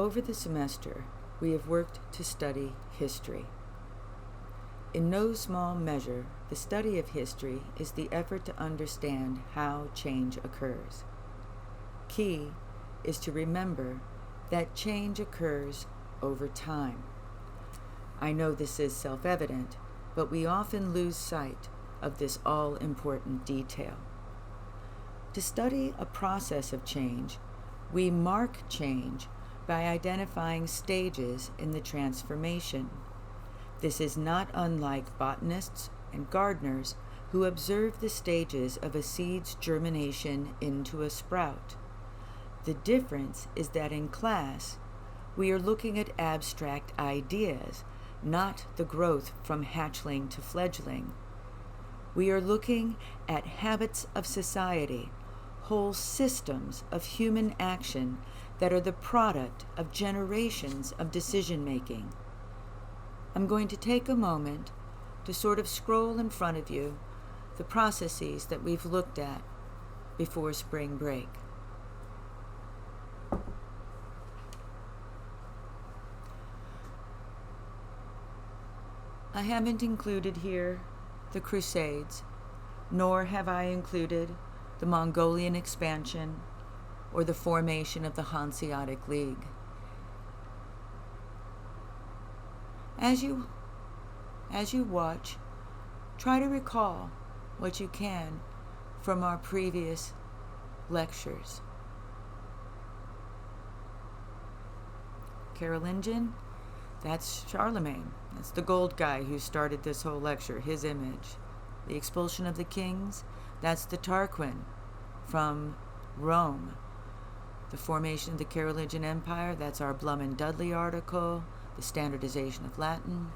Over the semester, we have worked to study history. In no small measure, the study of history is the effort to understand how change occurs. Key is to remember that change occurs over time. I know this is self-evident, but we often lose sight of this all-important detail. To study a process of change, we mark change by identifying stages in the transformation. This is not unlike botanists and gardeners who observe the stages of a seed's germination into a sprout. The difference is that in class, we are looking at abstract ideas, not the growth from hatchling to fledgling. We are looking at habits of society, whole systems of human action that are the product of generations of decision-making. I'm going to take a moment to sort of scroll in front of you the processes that we've looked at before spring break. I haven't included here the Crusades, nor have I included the Mongolian expansion or the formation of the Hanseatic League. As you watch, try to recall what you can from our previous lectures. Carolingian, that's Charlemagne. That's the gold guy who started this whole lecture, his image. The expulsion of the kings, that's the Tarquin from Rome. The formation of the Carolingian Empire, that's our Blum and Dudley article. The standardization of Latin.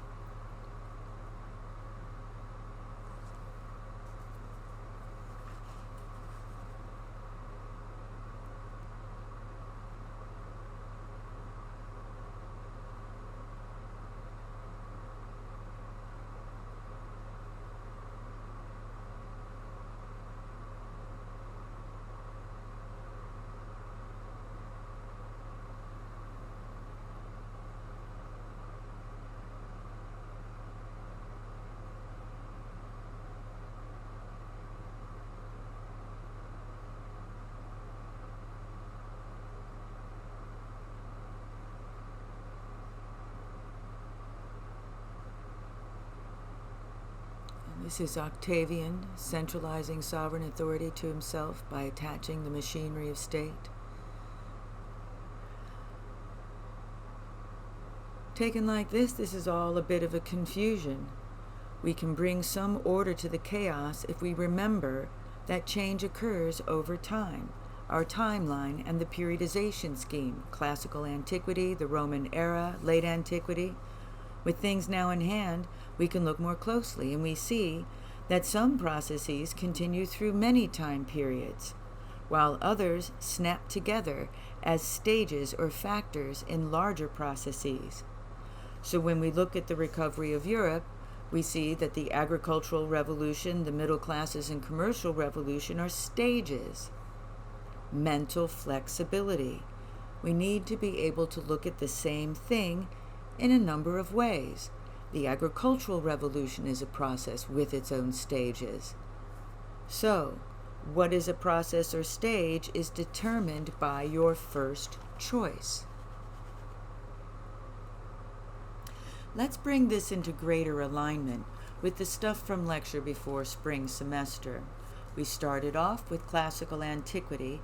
This is Octavian centralizing sovereign authority to himself by attaching the machinery of state. Taken like this is all a bit of a confusion. We can bring some order to the chaos if we remember that change occurs over time. Our timeline and the periodization scheme, Classical Antiquity, the Roman era, Late Antiquity. With things now in hand, we can look more closely, and we see that some processes continue through many time periods, while others snap together as stages or factors in larger processes. So when we look at the recovery of Europe, we see that the agricultural revolution, the middle classes, and commercial revolution are stages. Mental flexibility. We need to be able to look at the same thing in a number of ways. The agricultural revolution is a process with its own stages. So, what is a process or stage is determined by your first choice. Let's bring this into greater alignment with the stuff from lecture before spring semester. We started off with Classical Antiquity,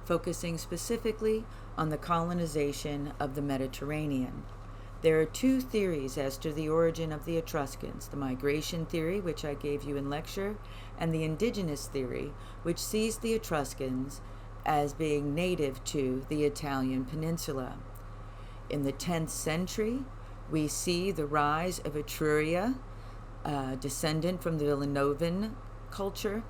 focusing specifically on the colonization of the Mediterranean. There are two theories as to the origin of the Etruscans, the migration theory, which I gave you in lecture, and the indigenous theory, which sees the Etruscans as being native to the Italian peninsula. In the 10th century, we see the rise of Etruria, descendant from the Villanovan culture.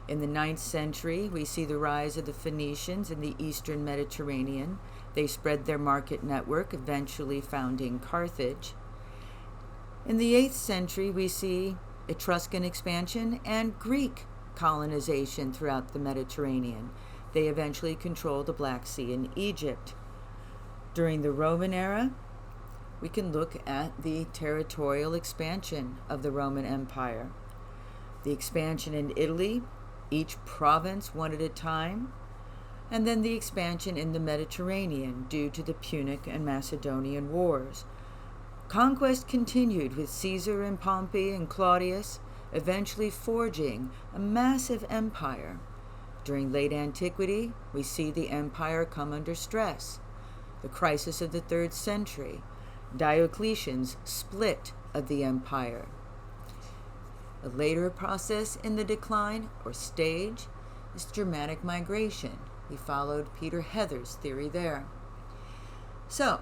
In the 9th century, we see the rise of the Phoenicians in the eastern Mediterranean. They spread their market network, eventually founding Carthage. In the 8th century, we see Etruscan expansion and Greek colonization throughout the Mediterranean. They eventually control the Black Sea and Egypt. During the Roman era, we can look at the territorial expansion of the Roman Empire. The expansion in Italy, each province one at a time, and then the expansion in the Mediterranean due to the Punic and Macedonian wars. Conquest continued with Caesar and Pompey and Claudius, eventually forging a massive empire. During late antiquity, we see the empire come under stress. The crisis of the 3rd century, Diocletian's split of the empire. A later process in the decline, or stage, is Germanic migration. We followed Peter Heather's theory there. So,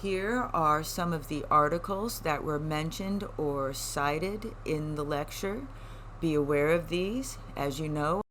here are some of the articles that were mentioned or cited in the lecture. Be aware of these. As you know,